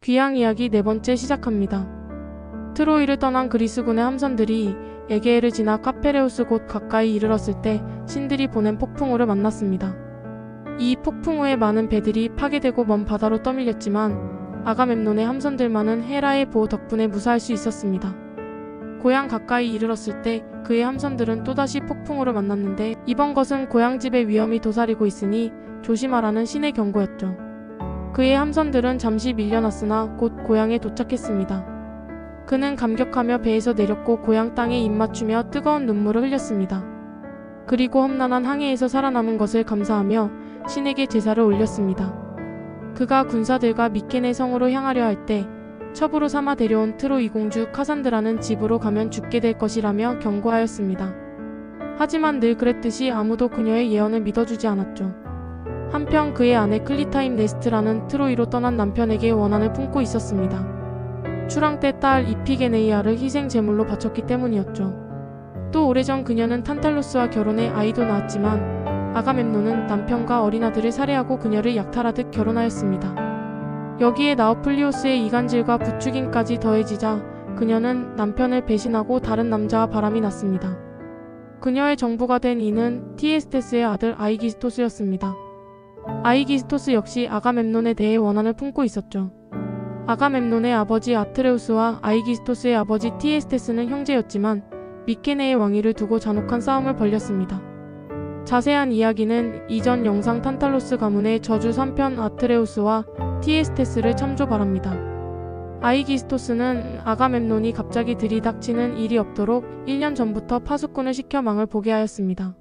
귀향 이야기 네 번째 시작합니다. 트로이를 떠난 그리스군의 함선들이 에게해를 지나 카페레우스 곧 가까이 이르렀을 때 신들이 보낸 폭풍우를 만났습니다. 이 폭풍우에 많은 배들이 파괴되고 먼 바다로 떠밀렸지만 아가멤논의 함선들만은 헤라의 보호 덕분에 무사할 수 있었습니다. 고향 가까이 이르렀을 때 그의 함선들은 또다시 폭풍우를 만났는데 이번 것은 고향집의 위험이 도사리고 있으니 조심하라는 신의 경고였죠. 그의 함선들은 잠시 밀려났으나 곧 고향에 도착했습니다. 그는 감격하며 배에서 내렸고 고향 땅에 입맞추며 뜨거운 눈물을 흘렸습니다. 그리고 험난한 항해에서 살아남은 것을 감사하며 신에게 제사를 올렸습니다. 그가 군사들과 미케네 성으로 향하려 할 때 첩으로 삼아 데려온 트로이 공주 카산드라는 집으로 가면 죽게 될 것이라며 경고하였습니다. 하지만 늘 그랬듯이 아무도 그녀의 예언을 믿어주지 않았죠. 한편 그의 아내 클리타임네스트라는 트로이로 떠난 남편에게 원한을 품고 있었습니다. 출항 때 딸 이피게네이아를 희생 제물로 바쳤기 때문이었죠. 또 오래전 그녀는 탄탈로스와 결혼해 아이도 낳았지만 아가멤논은 남편과 어린 아들을 살해하고 그녀를 약탈하듯 결혼하였습니다. 여기에 나우플리오스의 이간질과 부추김까지 더해지자 그녀는 남편을 배신하고 다른 남자와 바람이 났습니다. 그녀의 정부가 된 이는 티에스테스의 아들 아이기스토스였습니다. 아이기스토스 역시 아가멤논에 대해 원한을 품고 있었죠. 아가멤논의 아버지 아트레우스와 아이기스토스의 아버지 티에스테스는 형제였지만 미케네의 왕위를 두고 잔혹한 싸움을 벌였습니다. 자세한 이야기는 이전 영상 탄탈로스 가문의 저주 3편 아트레우스와 티에스테스를 참조 바랍니다. 아이기스토스는 아가멤논이 갑자기 들이닥치는 일이 없도록 1년 전부터 파수꾼을 시켜 망을 보게 하였습니다.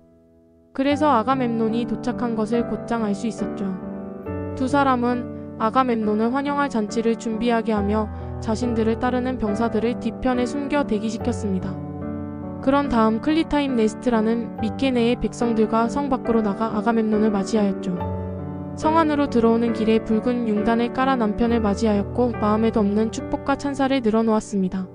그래서 아가멤논이 도착한 것을 곧장 알 수 있었죠. 두 사람은 아가멤논을 환영할 잔치를 준비하게 하며 자신들을 따르는 병사들을 뒤편에 숨겨 대기시켰습니다. 그런 다음 클리타임네스트라는 미케네의 백성들과 성 밖으로 나가 아가멤논을 맞이하였죠. 성 안으로 들어오는 길에 붉은 융단을 깔아 남편을 맞이하였고 마음에도 없는 축복과 찬사를 늘어놓았습니다.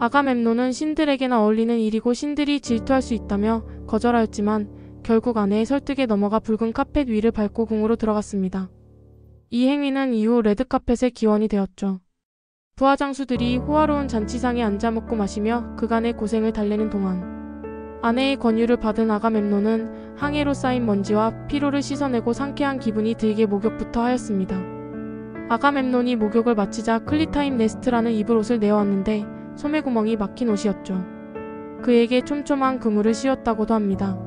아가멤논은 신들에게나 어울리는 일이고 신들이 질투할 수 있다며 거절하였지만 결국 아내의 설득에 넘어가 붉은 카펫 위를 밟고 궁으로 들어갔습니다. 이 행위는 이후 레드카펫의 기원이 되었죠. 부하장수들이 호화로운 잔치상에 앉아 먹고 마시며 그간의 고생을 달래는 동안 아내의 권유를 받은 아가멤논은 항해로 쌓인 먼지와 피로를 씻어내고 상쾌한 기분이 들게 목욕부터 하였습니다. 아가멤논이 목욕을 마치자 클리타임네스트라는 입을 옷을 내어왔는데 소매구멍이 막힌 옷이었죠. 그에게 촘촘한 그물을 씌웠다고도 합니다.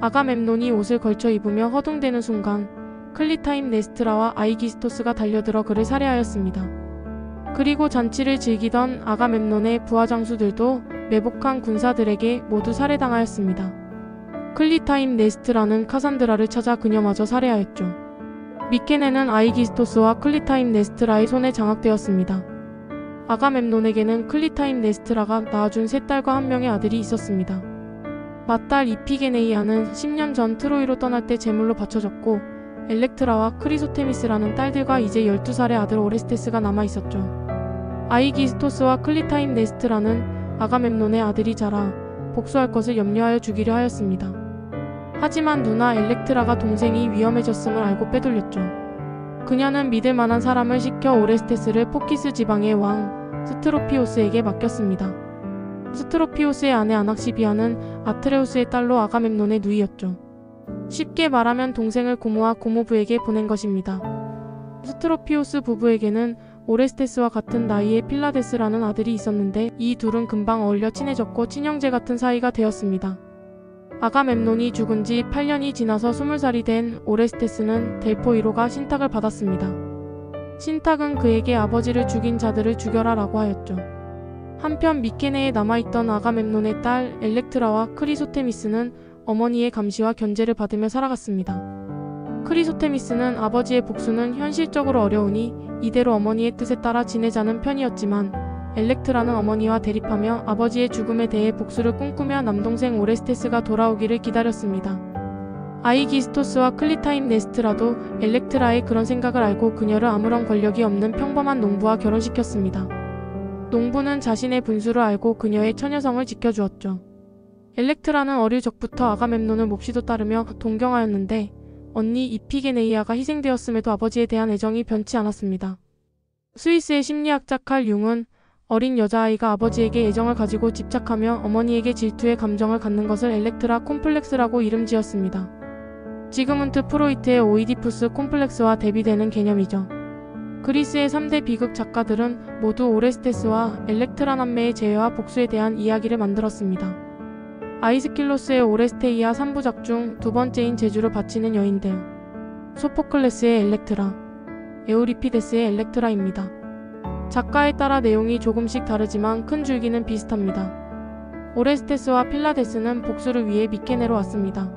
아가멤논이 옷을 걸쳐 입으며 허둥대는 순간 클리타임네스트라와 아이기스토스가 달려들어 그를 살해하였습니다. 그리고 잔치를 즐기던 아가멤논의 부하장수들도 매복한 군사들에게 모두 살해당하였습니다. 클리타임네스트라는 카산드라를 찾아 그녀마저 살해하였죠. 미케네는 아이기스토스와 클리타임네스트라의 손에 장악되었습니다. 아가멤논에게는 클리타임네스트라가 낳아준 세 딸과 한 명의 아들이 있었습니다. 맏딸 이피게네이아는 10년 전 트로이로 떠날 때 제물로 바쳐졌고 엘렉트라와 크리소테미스라는 딸들과 이제 12살의 아들 오레스테스가 남아있었죠. 아이기스토스와 클리타임네스트라는 아가멤논의 아들이 자라 복수할 것을 염려하여 죽이려 하였습니다. 하지만 누나 엘렉트라가 동생이 위험해졌음을 알고 빼돌렸죠. 그녀는 믿을 만한 사람을 시켜 오레스테스를 포키스 지방의 왕 스트로피오스에게 맡겼습니다. 스트로피오스의 아내 아낙시비아는 아트레우스의 딸로 아가멤논의 누이였죠. 쉽게 말하면 동생을 고모와 고모부에게 보낸 것입니다. 스트로피오스 부부에게는 오레스테스와 같은 나이의 필라데스라는 아들이 있었는데 이 둘은 금방 어울려 친해졌고 친형제 같은 사이가 되었습니다. 아가멤논이 죽은 지 8년이 지나서 20살이 된 오레스테스는 델포이로 가 신탁을 받았습니다. 신탁은 그에게 아버지를 죽인 자들을 죽여라 라고 하였죠. 한편 미케네에 남아있던 아가멤논의 딸 엘렉트라와 크리소테미스는 어머니의 감시와 견제를 받으며 살아갔습니다. 크리소테미스는 아버지의 복수는 현실적으로 어려우니 이대로 어머니의 뜻에 따라 지내자는 편이었지만 엘렉트라는 어머니와 대립하며 아버지의 죽음에 대해 복수를 꿈꾸며 남동생 오레스테스가 돌아오기를 기다렸습니다. 아이기스토스와 클리타임네스트라도 엘렉트라의 그런 생각을 알고 그녀를 아무런 권력이 없는 평범한 농부와 결혼시켰습니다. 농부는 자신의 분수를 알고 그녀의 처녀성을 지켜주었죠. 엘렉트라는 어릴 적부터 아가멤논을 몹시도 따르며 동경하였는데 언니 이피게네이아가 희생되었음에도 아버지에 대한 애정이 변치 않았습니다. 스위스의 심리학자 칼 융은 어린 여자아이가 아버지에게 애정을 가지고 집착하며 어머니에게 질투의 감정을 갖는 것을 엘렉트라 콤플렉스라고 이름 지었습니다. 지그문트 프로이트의 오이디푸스 콤플렉스와 대비되는 개념이죠. 그리스의 3대 비극 작가들은 모두 오레스테스와 엘렉트라 남매의 재회와 복수에 대한 이야기를 만들었습니다. 아이스킬로스의 오레스테이아 3부작 중 두 번째인 제주를 바치는 여인들, 소포클레스의 엘렉트라, 에우리피데스의 엘렉트라입니다. 작가에 따라 내용이 조금씩 다르지만 큰 줄기는 비슷합니다. 오레스테스와 필라데스는 복수를 위해 미케네로 왔습니다.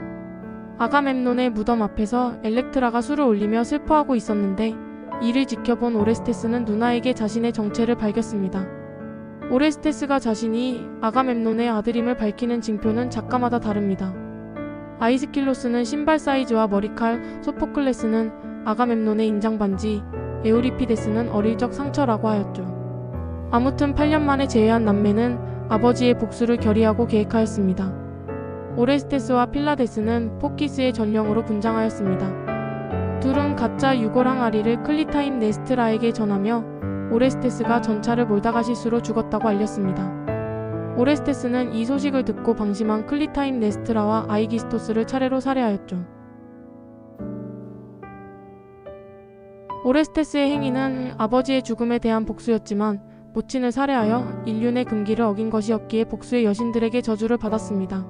아가멤논의 무덤 앞에서 엘렉트라가 술을 올리며 슬퍼하고 있었는데 이를 지켜본 오레스테스는 누나에게 자신의 정체를 밝혔습니다. 오레스테스가 자신이 아가멤논의 아들임을 밝히는 징표는 작가마다 다릅니다. 아이스킬로스는 신발 사이즈와 머리칼, 소포클레스는 아가멤논의 인장반지, 에우리피데스는 어릴 적 상처라고 하였죠. 아무튼 8년 만에 재회한 남매는 아버지의 복수를 결의하고 계획하였습니다. 오레스테스와 필라데스는 포키스의 전령으로 분장하였습니다. 둘은 가짜 유골 항아리를 클리타임 네스트라에게 전하며 오레스테스가 전차를 몰다가 실수로 죽었다고 알렸습니다. 오레스테스는 이 소식을 듣고 방심한 클리타임 네스트라와 아이기스토스를 차례로 살해하였죠. 오레스테스의 행위는 아버지의 죽음에 대한 복수였지만 모친을 살해하여 인륜의 금기를 어긴 것이었기에 복수의 여신들에게 저주를 받았습니다.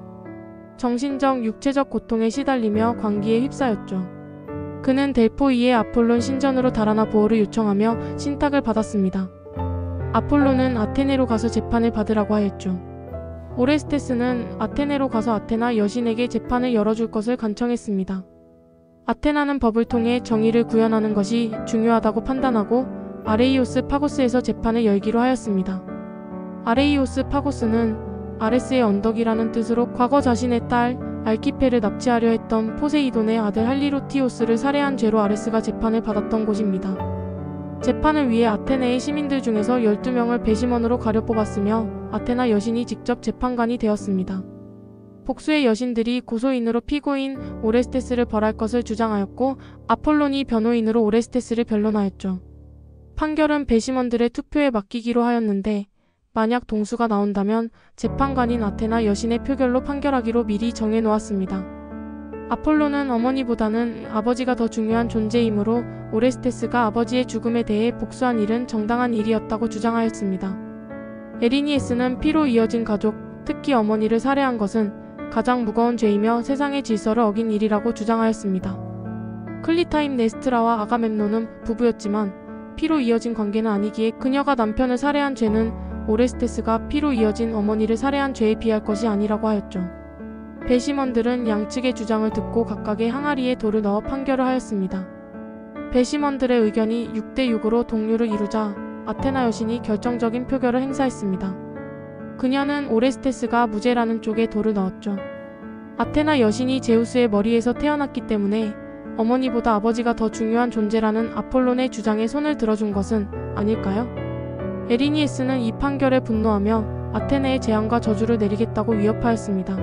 정신적, 육체적 고통에 시달리며 광기에 휩싸였죠. 그는 델포이의 아폴론 신전으로 달아나 보호를 요청하며 신탁을 받았습니다. 아폴로는 아테네로 가서 재판을 받으라고 하였죠. 오레스테스는 아테네로 가서 아테나 여신에게 재판을 열어줄 것을 간청했습니다. 아테나는 법을 통해 정의를 구현하는 것이 중요하다고 판단하고 아레이오스 파고스에서 재판을 열기로 하였습니다. 아레이오스 파고스는 아레스의 언덕이라는 뜻으로 과거 자신의 딸 알키페를 납치하려 했던 포세이돈의 아들 할리로티오스를 살해한 죄로 아레스가 재판을 받았던 곳입니다. 재판을 위해 아테네의 시민들 중에서 12명을 배심원으로 가려 뽑았으며 아테나 여신이 직접 재판관이 되었습니다. 복수의 여신들이 고소인으로 피고인 오레스테스를 벌할 것을 주장하였고 아폴론이 변호인으로 오레스테스를 변론하였죠. 판결은 배심원들의 투표에 맡기기로 하였는데 만약 동수가 나온다면 재판관인 아테나 여신의 표결로 판결하기로 미리 정해놓았습니다. 아폴로는 어머니보다는 아버지가 더 중요한 존재이므로 오레스테스가 아버지의 죽음에 대해 복수한 일은 정당한 일이었다고 주장하였습니다. 에리니에스는 피로 이어진 가족, 특히 어머니를 살해한 것은 가장 무거운 죄이며 세상의 질서를 어긴 일이라고 주장하였습니다. 클리타임 네스트라와 아가멤논은 부부였지만 피로 이어진 관계는 아니기에 그녀가 남편을 살해한 죄는 오레스테스가 피로 이어진 어머니를 살해한 죄에 비할 것이 아니라고 하였죠. 배심원들은 양측의 주장을 듣고 각각의 항아리에 돌을 넣어 판결을 하였습니다. 배심원들의 의견이 6대6으로 동률을 이루자 아테나 여신이 결정적인 표결을 행사했습니다. 그녀는 오레스테스가 무죄라는 쪽에 돌을 넣었죠. 아테나 여신이 제우스의 머리에서 태어났기 때문에 어머니보다 아버지가 더 중요한 존재라는 아폴론의 주장에 손을 들어준 것은 아닐까요? 에리니에스는 이 판결에 분노하며 아테네의 재앙과 저주를 내리겠다고 위협하였습니다.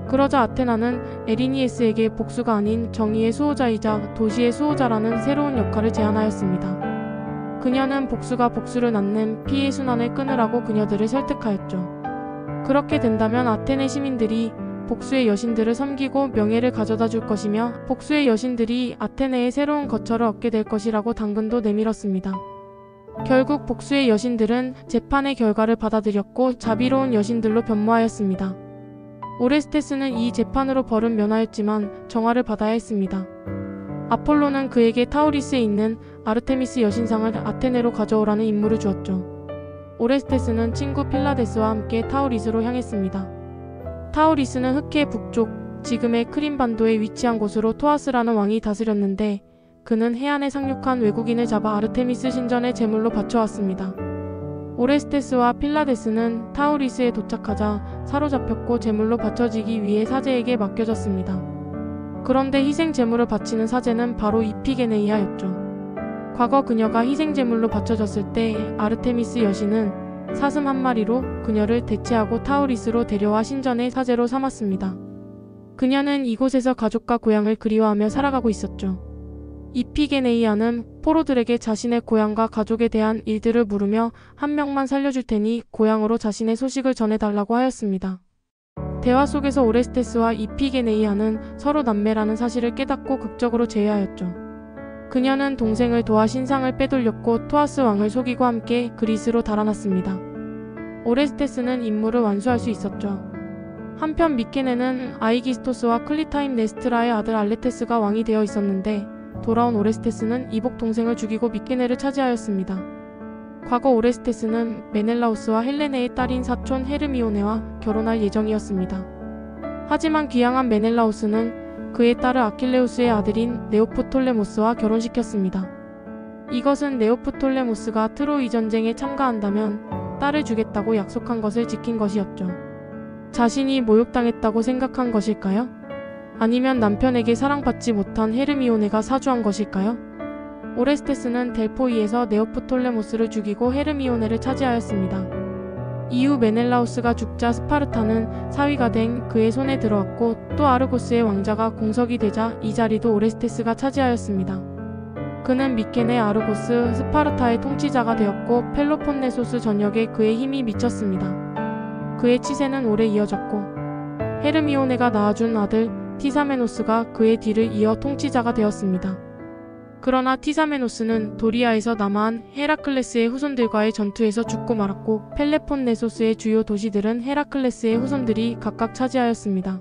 그러자 아테나는 에리니에스에게 복수가 아닌 정의의 수호자이자 도시의 수호자라는 새로운 역할을 제안하였습니다. 그녀는 복수가 복수를 낳는 피의 순환을 끊으라고 그녀들을 설득하였죠. 그렇게 된다면 아테네 시민들이 복수의 여신들을 섬기고 명예를 가져다 줄 것이며 복수의 여신들이 아테네의 새로운 거처를 얻게 될 것이라고 당근도 내밀었습니다. 결국 복수의 여신들은 재판의 결과를 받아들였고 자비로운 여신들로 변모하였습니다. 오레스테스는 이 재판으로 벌은 면하였지만 정화를 받아야 했습니다. 아폴로는 그에게 타우리스에 있는 아르테미스 여신상을 아테네로 가져오라는 임무를 주었죠. 오레스테스는 친구 필라데스와 함께 타우리스로 향했습니다. 타우리스는 흑해 북쪽, 지금의 크림반도에 위치한 곳으로 토아스라는 왕이 다스렸는데 그는 해안에 상륙한 외국인을 잡아 아르테미스 신전에 제물로 바쳐왔습니다. 오레스테스와 필라데스는 타우리스에 도착하자 사로잡혔고 제물로 바쳐지기 위해 사제에게 맡겨졌습니다. 그런데 희생 제물을 바치는 사제는 바로 이피게네이아였죠. 과거 그녀가 희생 제물로 바쳐졌을 때 아르테미스 여신은 사슴 한 마리로 그녀를 대체하고 타우리스로 데려와 신전의 사제로 삼았습니다. 그녀는 이곳에서 가족과 고향을 그리워하며 살아가고 있었죠. 이피게네이아는 포로들에게 자신의 고향과 가족에 대한 일들을 물으며 한 명만 살려줄 테니 고향으로 자신의 소식을 전해달라고 하였습니다. 대화 속에서 오레스테스와 이피게네이아는 서로 남매라는 사실을 깨닫고 극적으로 제외하였죠. 그녀는 동생을 도와 신상을 빼돌렸고 토아스 왕을 속이고 함께 그리스로 달아났습니다. 오레스테스는 임무를 완수할 수 있었죠. 한편 미케네는 아이기스토스와 클리타임네스트라의 아들 알레테스가 왕이 되어 있었는데 돌아온 오레스테스는 이복 동생을 죽이고 미케네를 차지하였습니다. 과거 오레스테스는 메넬라우스와 헬레네의 딸인 사촌 헤르미오네와 결혼할 예정이었습니다. 하지만 귀향한 메넬라우스는 그의 딸을 아킬레우스의 아들인 네오프톨레모스와 결혼시켰습니다. 이것은 네오프톨레모스가 트로이 전쟁에 참가한다면 딸을 주겠다고 약속한 것을 지킨 것이었죠. 자신이 모욕당했다고 생각한 것일까요? 아니면 남편에게 사랑받지 못한 헤르미오네가 사주한 것일까요? 오레스테스는 델포이에서 네오프톨레모스를 죽이고 헤르미오네를 차지하였습니다. 이후 메넬라우스가 죽자 스파르타는 사위가 된 그의 손에 들어왔고 또 아르고스의 왕자가 공석이 되자 이 자리도 오레스테스가 차지하였습니다. 그는 미케네 아르고스 스파르타의 통치자가 되었고 펠로폰네소스 전역에 그의 힘이 미쳤습니다. 그의 치세는 오래 이어졌고 헤르미오네가 낳아준 아들 티사메노스가 그의 뒤를 이어 통치자가 되었습니다. 그러나 티사메노스는 도리아에서 남아한 헤라클레스의 후손들과의 전투에서 죽고 말았고 펠레폰네소스의 주요 도시들은 헤라클레스의 후손들이 각각 차지하였습니다.